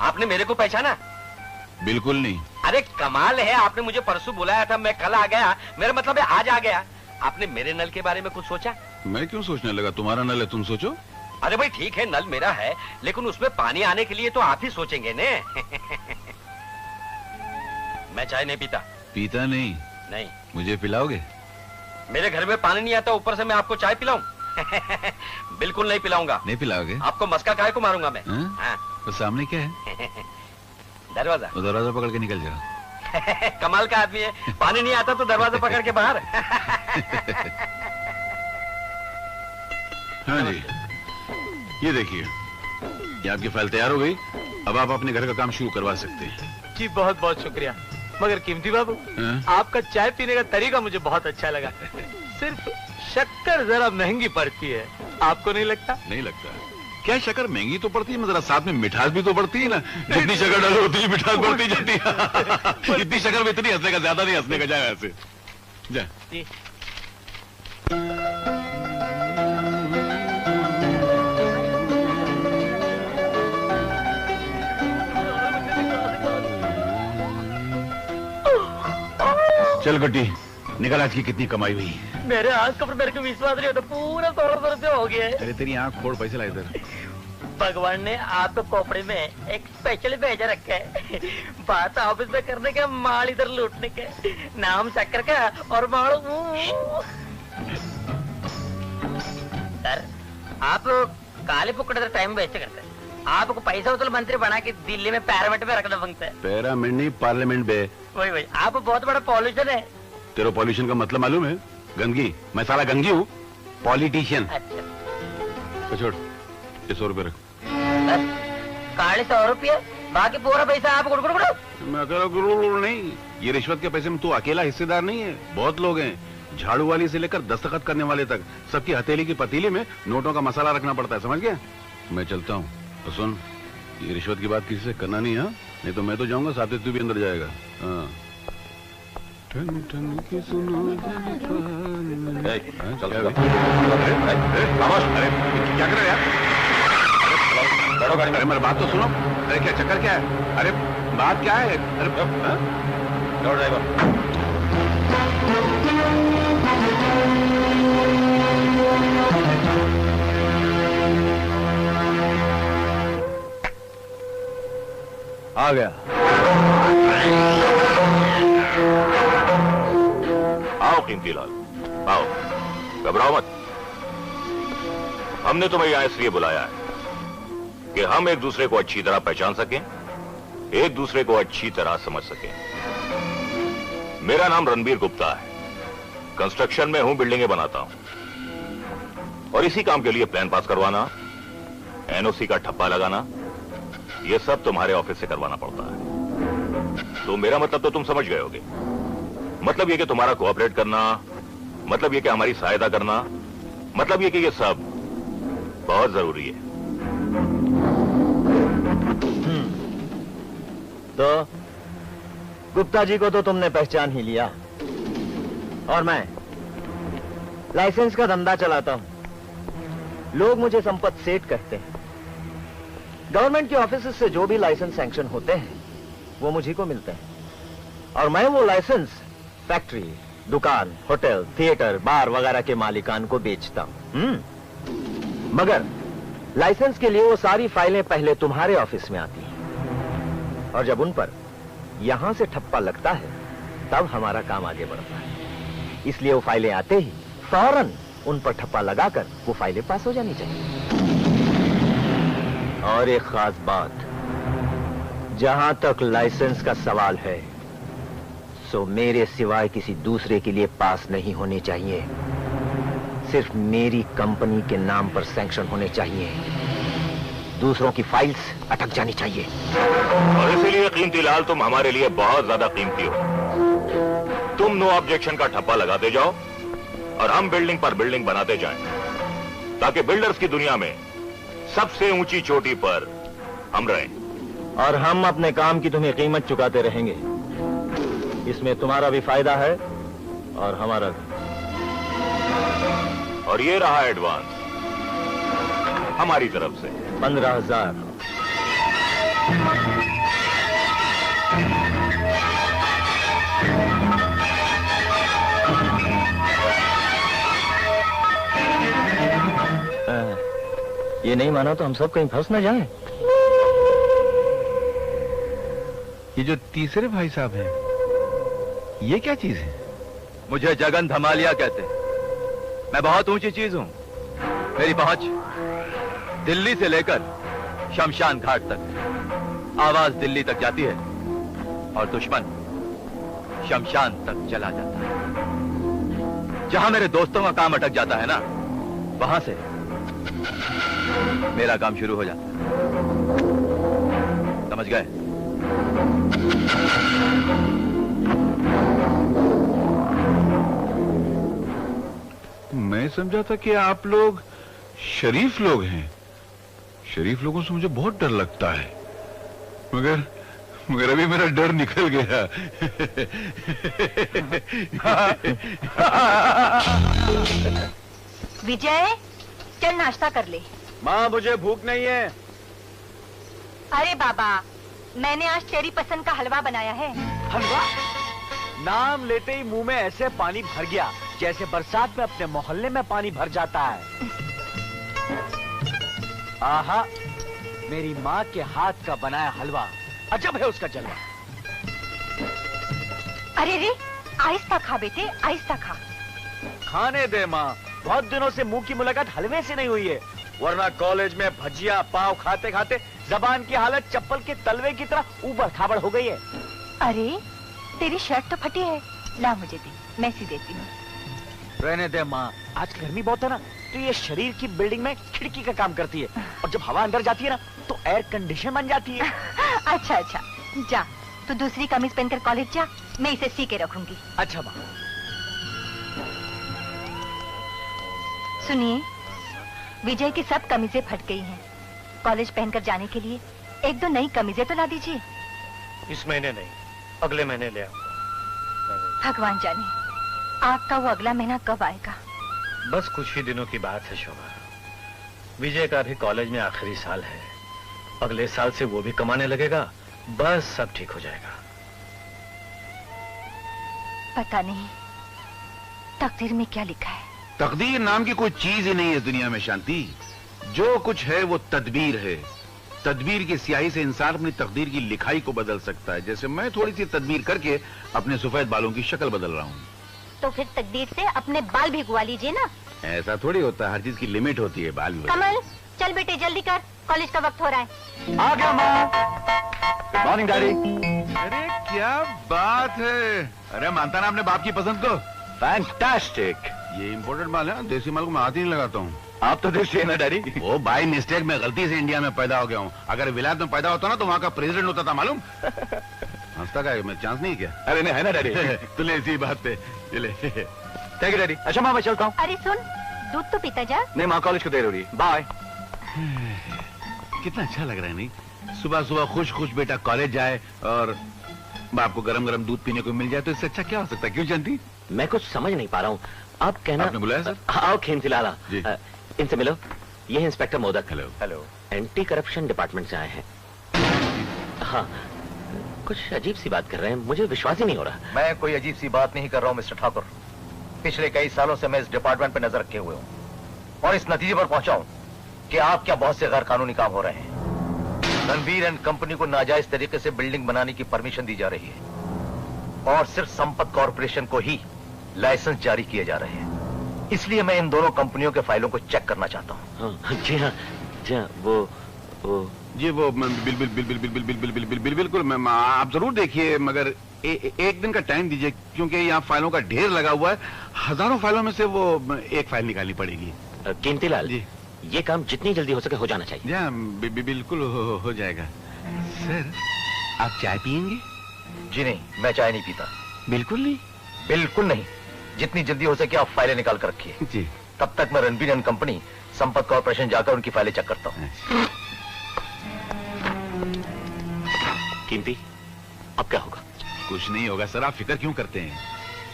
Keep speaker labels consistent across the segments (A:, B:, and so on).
A: आपने मेरे को पहचाना?
B: बिल्कुल नहीं।
A: अरे कमाल है, आपने मुझे परसों बुलाया था, मैं कल आ गया, मेरा मतलब है आज आ गया। आपने मेरे नल के बारे में कुछ सोचा? मैं
B: क्यों सोचने लगा, तुम्हारा नल है, तुम सोचो।
A: अरे भाई ठीक है, नल मेरा है, लेकिन उसमें पानी आने के लिए तो आप ही सोचेंगे ने। मैं चाय नहीं पीता।
B: पीता नहीं?
A: नहीं।
B: मुझे पिलाओगे?
A: मेरे घर में पानी नहीं आता, ऊपर से मैं आपको चाय पिलाऊं? बिल्कुल नहीं पिलाऊंगा।
B: नहीं पिलाओगे?
A: आपको मस्का काहे को मारूंगा मैं?
B: हाँ? तो सामने क्या है?
A: दरवाजा।
B: दरवाजा पकड़ के निकल जाओ।
A: कमाल का आदमी है, पानी नहीं आता तो दरवाजा पकड़ के बाहर।
B: हाँ जी, ये देखिए, ये आपकी फाइल तैयार हो गई। अब आप अपने घर का काम शुरू करवा सकते हैं।
C: जी बहुत बहुत शुक्रिया। मगर कीमती बाबू, आपका चाय पीने का तरीका मुझे बहुत अच्छा लगा। सिर्फ शक्कर जरा महंगी पड़ती है, आपको नहीं लगता?
B: नहीं लगता। क्या शक्कर महंगी तो पड़ती है, मगर साथ में मिठास भी तो पड़ती है ना। जितनी शक्कर डालो उतनी मिठास बढ़ती जाती है। इतनी शक्कर में इतनी हंसने का, ज्यादा नहीं हंसने का। जाए ऐसे जा। चल गुड्डी, निकल, आज की कितनी कमाई हुई?
C: मेरे आंख पर मेरे को विश्वास नहीं होता, पूरा 1600 रुपया हो गया है।
B: अरे तेरी आंख फोड़, पैसे ला इधर।
C: भगवान ने आपको खोपड़ी में एक स्पेशल भेजा रखा है। बात ऑफिस में करने का, माल इधर लूटने का। नाम चक्कर का और माल। सर, आप काले पुकड़े टाइम वेस्ट करते हैं। आपको पैसा वसूल मंत्री बना के दिल्ली में पैरामिड में रखना मांगते हैं।
B: पैरामिड नहीं, पार्लियामेंट में।
C: वही आप बहुत बड़ा पॉल्यूशन है।
B: तेरे पॉल्यूशन का मतलब मालूम है? गंदगी। मैं साला गंदगी हूँ, पॉलिटिशियन।
C: अच्छा
B: तो छोड़, ये 100 रुपए रख।
C: काले 100 रुपये, बाकी पूरा पैसा आप गुड़गुड़।
B: मैं अकेला गुड़गुड़ नहीं, ये रिश्वत के पैसे में तू अकेला हिस्सेदार नहीं है, बहुत लोग हैं। झाड़ू वाली से लेकर दस्तखत करने वाले तक सबकी हथेली की पतीली में नोटों का मसाला रखना पड़ता है, समझ गया? मैं चलता हूँ। तो सुन, ये रिश्वत की बात किसी से करना नहीं है, नहीं तो मैं तो जाऊंगा, साथ ही तू भी अंदर जाएगा। हाँ। ठन ठन की सुनो क्या कर रहे यार? अरे मेरी बात तो सुनो। अरे क्या चक्कर क्या है? अरे बात क्या है? अरे ड्राइवर,
D: आ गया।
E: आओ कीमती लाल, आओ, घबराओ मत। हमने तुम्हें यहां इसलिए बुलाया है कि हम एक दूसरे को अच्छी तरह पहचान सकें, एक दूसरे को अच्छी तरह समझ सकें। मेरा नाम रणबीर गुप्ता है, कंस्ट्रक्शन में हूं, बिल्डिंगें बनाता हूं, और इसी काम के लिए प्लान पास करवाना, एनओसी का ठप्पा लगाना, यह सब तुम्हारे ऑफिस से करवाना पड़ता है। तो मेरा मतलब तो तुम समझ गए होगे। मतलब यह कि तुम्हारा कोऑपरेट करना, मतलब यह कि हमारी सहायता करना, मतलब यह कि यह सब बहुत जरूरी है।
D: तो गुप्ता जी को तो तुमने पहचान ही लिया, और मैं लाइसेंस का धंधा चलाता हूं। लोग मुझे संपत सेठ कहते हैं। गवर्नमेंट के ऑफिस से जो भी लाइसेंस सैंक्शन होते हैं वो मुझी को मिलते हैं, और मैं वो लाइसेंस फैक्ट्री, दुकान, होटल, थिएटर, बार वगैरह के मालिकान को बेचता हूं। मगर लाइसेंस के लिए वो सारी फाइलें पहले तुम्हारे ऑफिस में आती हैं, और जब उन पर यहां से ठप्पा लगता है तब हमारा काम आगे बढ़ता है। इसलिए वो फाइलें आते ही फौरन उन पर ठप्पा लगाकर वो फाइलें पास हो जानी चाहिए। और एक खास बात, जहां तक लाइसेंस का सवाल है, सो मेरे सिवाय किसी दूसरे के लिए पास नहीं होने चाहिए। सिर्फ मेरी कंपनी के नाम पर सैंक्शन होने चाहिए, दूसरों की फाइल्स अटक जानी चाहिए।
E: और इसीलिए कीमती लाल, तुम हमारे लिए बहुत ज्यादा कीमती हो। तुम नो ऑब्जेक्शन का ठप्पा लगाते जाओ और हम बिल्डिंग पर बिल्डिंग बनाते जाएं, ताकि बिल्डर्स की दुनिया में सबसे ऊंची चोटी पर हम रहें।
D: और हम अपने काम की तुम्हें कीमत चुकाते रहेंगे। इसमें तुम्हारा भी फायदा है और हमारा भी।
E: और ये रहा एडवांस हमारी तरफ से
D: 15,000। ये नहीं माना तो हम सब कहीं फंस न जाएं।
B: ये जो तीसरे भाई साहब हैं, ये क्या चीज है?
F: मुझे जगन धमालिया कहते हैं। मैं बहुत ऊंची चीज हूं। मेरी पहुंच दिल्ली से लेकर शमशान घाट तक। आवाज दिल्ली तक जाती है और दुश्मन शमशान तक चला जाता है। जहां मेरे दोस्तों का काम अटक जाता है ना, वहां से मेरा काम शुरू हो जाता है। समझ गए?
B: मैं समझा था कि आप लोग शरीफ लोग हैं। शरीफ लोगों से मुझे बहुत डर लगता है, मगर अभी मेरा डर निकल गया।
G: विजय, चल नाश्ता कर ले।
D: माँ, मुझे भूख नहीं है।
G: अरे बाबा, मैंने आज तेरी पसंद का हलवा बनाया है।
D: हलवा? नाम लेते ही मुंह में ऐसे पानी भर गया जैसे बरसात में अपने मोहल्ले में पानी भर जाता है। आहा, मेरी माँ के हाथ का बनाया हलवा अजब है उसका जलवा।
G: अरे रे, आहिस्ता खा बेटे, आहिस्ता खा।
D: खाने दे माँ, बहुत दिनों से मुंह की मुलाकात हलवे से नहीं हुई है, वरना कॉलेज में भजिया पाव खाते खाते जबान की हालत चप्पल के तलवे की तरह ऊबड़ खाबड़ हो गई है।
G: अरे, तेरी शर्ट तो फटी है, ला मुझे दे, मैं सी देती हूँ।
D: रहने दे माँ, आज गर्मी बहुत है ना, तो ये शरीर की बिल्डिंग में खिड़की का काम करती है, और जब हवा अंदर जाती है ना तो एयर कंडीशन बन जाती है।
G: अच्छा अच्छा, जा तू दूसरी कमीज पहनकर कॉलेज जा, मैं इसे सी के रखूंगी।
D: अच्छा माँ।
G: सुनिए, विजय की सब कमीजें फट गई हैं। कॉलेज पहनकर जाने के लिए एक दो नई कमीजें तो ला दीजिए।
C: इस महीने नहीं, अगले महीने ले आओ।
G: भगवान जाने आपका वो अगला महीना कब आएगा।
C: बस कुछ ही दिनों की बात है शोभा। विजय का भी कॉलेज में आखिरी साल है, अगले साल से वो भी कमाने लगेगा, बस सब ठीक हो जाएगा।
G: पता नहीं तकदीर में क्या लिखा है।
B: तकदीर नाम की कोई चीज ही नहीं है इस दुनिया में शांति। जो कुछ है वो तदबीर है। तदबीर की स्याही से इंसान अपनी तकदीर की लिखाई को बदल सकता है। जैसे मैं थोड़ी सी तदबीर करके अपने सफेद बालों की शक्ल बदल रहा हूँ।
G: तो फिर तकदीर से अपने बाल भी गुवा लीजिए ना।
B: ऐसा थोड़ी होता है, हर चीज की लिमिट होती है। बाल भी
G: कमल, चल बेटे जल्दी कर, कॉलेज का वक्त हो रहा है।
D: आ गया माँ। Good morning daddy.
B: अरे क्या बात है। अरे मानता ना अपने बाप की पसंद को।
F: फैंटास्टिक।
B: ये इम्पोर्टेड माल है, देसी माल को मैं हाथ ही नहीं लगाता हूँ।
F: आप तो देसी है ना डैडी?
B: वो बाय मिस्टेक मैं गलती से इंडिया में पैदा हो गया हूँ। अगर विलायत में पैदा होता ना तो वहाँ का प्रेसिडेंट होता था, मालूम। हंसता का मैं चांस नहीं क्या?
F: अरे नहीं है ना डैडी।
B: तुले इसी बात पे चले।
F: Thank you daddy. अच्छा माँ, मैं चलता हूँ।
G: अरे सुन, दूध तो पीता जा।
F: नहीं माँ, कॉलेज को देर हो रही है। बाय।
B: कितना अच्छा लग रहा है नहीं? सुबह सुबह खुश खुश बेटा कॉलेज जाए और बाप को गरम गरम दूध पीने को मिल जाए, तो इससे अच्छा क्या हो सकता है? क्यों जानती?
D: मैं कुछ समझ नहीं पा रहा हूँ, आप कहना।
B: आपने बुलाया सर?
D: आओ खेमतिलाला जी। इनसे मिलो, ये है inspector modak.
B: Hello.
F: Hello.
D: Anti corruption department से आए हैं। हाँ, कुछ अजीब सी बात कर रहे हैं, मुझे विश्वास ही नहीं हो रहा।
F: मैं कोई अजीब सी बात नहीं कर रहा हूँ मिस्टर ठाकुर। पिछले कई सालों से मैं इस डिपार्टमेंट पर नजर रखे हुए हूँ और इस नतीजे पर पहुंचा हूँ कि आप क्या बहुत से गैर कानूनी काम हो रहे हैं। रणवीर एंड कंपनी को नाजायज तरीके से बिल्डिंग बनाने की परमिशन दी जा रही है और सिर्फ संपत कॉर्पोरेशन को ही लाइसेंस जारी किए जा रहे हैं। इसलिए मैं इन दोनों कंपनियों के फाइलों को चेक करना चाहता हूँ।
D: जी हाँ, जी हाँ, वो
B: जी वो बिल्कुल आप जरूर देखिए, मगर एक दिन का टाइम दीजिए, क्योंकि यहाँ फाइलों का ढेर लगा हुआ है। हजारों फाइलों में से वो एक फाइल निकालनी पड़ेगी।
D: कीमतीलाल
B: जी,
D: ये काम जितनी जल्दी हो सके हो जाना चाहिए।
B: जी बिल्कुल हो जाएगा। सर, आप चाय पियेंगे?
F: जी नहीं, मैं चाय नहीं पीता।
B: बिल्कुल नहीं?
F: बिल्कुल नहीं। जितनी जल्दी हो सके आप फाइलें निकाल कर रखिए।
B: जी।
F: तब तक मैं Ranveer and company Sampat corporation जाकर उनकी फाइलें चेक करता हूँ।
D: कीमती, अब क्या होगा?
B: कुछ नहीं होगा सर, आप फिक्र क्यों करते हैं?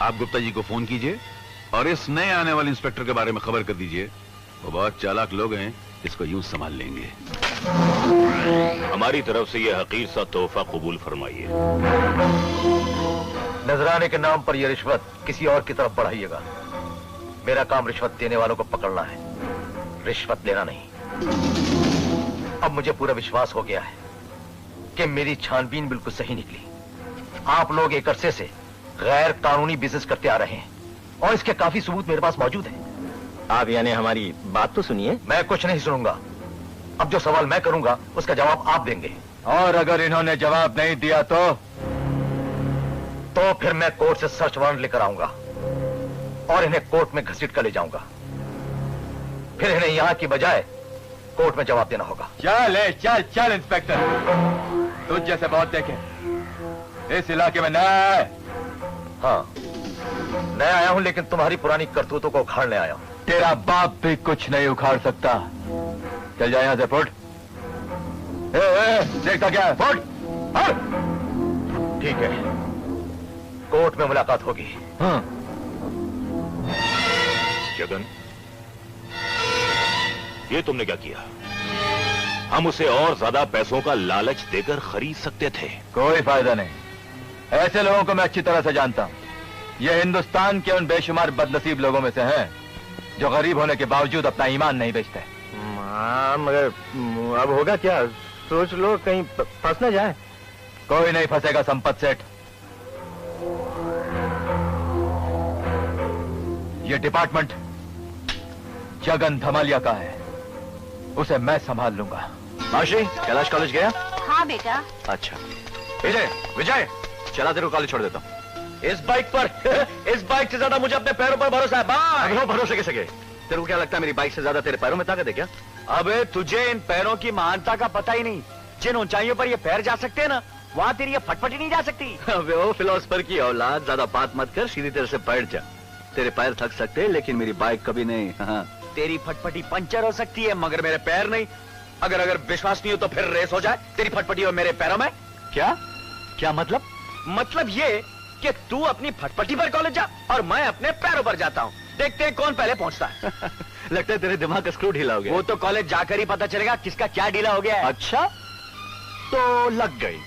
B: आप गुप्ता जी को फोन कीजिए और इस नए आने वाले इंस्पेक्टर के बारे में खबर कर दीजिए। वो बहुत चालाक लोग हैं, इसको यूं संभाल लेंगे।
E: हमारे हमारी तरफ से यह हकीर सा तोहफा कबूल फरमाइए।
F: नजराने के नाम पर यह रिश्वत किसी और की तरफ बढ़ाइएगा। मेरा काम रिश्वत देने वालों को पकड़ना है, रिश्वत लेना नहीं। अब मुझे पूरा विश्वास हो गया है कि मेरी छानबीन बिल्कुल सही निकली। आप लोग एक अरसे से गैर कानूनी बिजनेस करते आ रहे हैं और इसके काफी सबूत मेरे पास मौजूद हैं।
D: आप यानी हमारी बात तो सुनिए।
F: मैं कुछ नहीं सुनूंगा। अब जो सवाल मैं करूंगा उसका जवाब आप देंगे। और अगर इन्होंने जवाब नहीं दिया तो फिर मैं कोर्ट से सर्च वारंट लेकर आऊंगा और इन्हें कोर्ट में घसीट कर ले जाऊंगा। फिर इन्हें यहां की बजाय कोर्ट में जवाब देना होगा।
H: चल चल इंस्पेक्टर, तुझ जैसे बहुत देखे इस इलाके में नया है।
F: हाँ, नया आया हूं, लेकिन तुम्हारी पुरानी करतूतों को उखाड़ने आया हूं।
H: तेरा बाप भी कुछ नहीं उखाड़ सकता। चल जा यहां से, फुट। देखता क्या है, फुट।
F: ठीक है, कोर्ट में मुलाकात होगी।
H: हाँ।
E: जगन, ये तुमने क्या किया? हम उसे और ज्यादा पैसों का लालच देकर खरीद सकते थे।
H: कोई फायदा नहीं, ऐसे लोगों को मैं अच्छी तरह से जानता हूं। ये हिंदुस्तान के उन बेशुमार बदनसीब लोगों में से हैं जो गरीब होने के बावजूद अपना ईमान नहीं बेचते।
D: मगर अब होगा क्या? सोच लो, कहीं फंस न जाए।
H: कोई नहीं फंसेगा संपत सेठ। ये डिपार्टमेंट जगन धमालिया का है, उसे मैं संभाल लूंगा।
F: माशी, कैलाश कॉलेज गया?
G: हाँ बेटा।
F: अच्छा विजय, चला तेरे को कॉलेज छोड़ देता हूँ।
A: इस बाइक से ज्यादा मुझे अपने पैरों पर भरोसा है। बाय।
F: भरोसे कैसे गए? तेरे को क्या लगता है मेरी बाइक से ज्यादा तेरे पैरों में ताकत है क्या?
A: अबे तुझे इन पैरों की महानता का पता ही नहीं। जिन ऊंचाइयों पर ये पैर जा सकते हैं ना, वहां तेरी ये फटफटी नहीं जा सकती।
F: अबे ओ फिलोसफर की औलाद, ज्यादा बात मत कर, सीधी तरह से बैठ जा। तेरे पैर थक सकते हैं लेकिन मेरी बाइक कभी नहीं। हाँ।
A: तेरी फटफटी पंचर हो सकती है मगर मेरे पैर नहीं। अगर विश्वास नहीं हो तो फिर रेस हो जाए, तेरी फटफटी और मेरे पैरों में।
F: क्या मतलब?
A: मतलब ये कि तू अपनी फटफटी पर कॉलेज जा और मैं अपने पैरों पर जाता हूँ। देखते हैं कौन पहले पहुंचता है।
F: लगता है तेरे दिमाग का स्क्रू ढीला हो गया।
A: वो तो कॉलेज जाकर ही पता चलेगा किसका क्या ढीला हो गया है।
F: अच्छा, तो लग गई।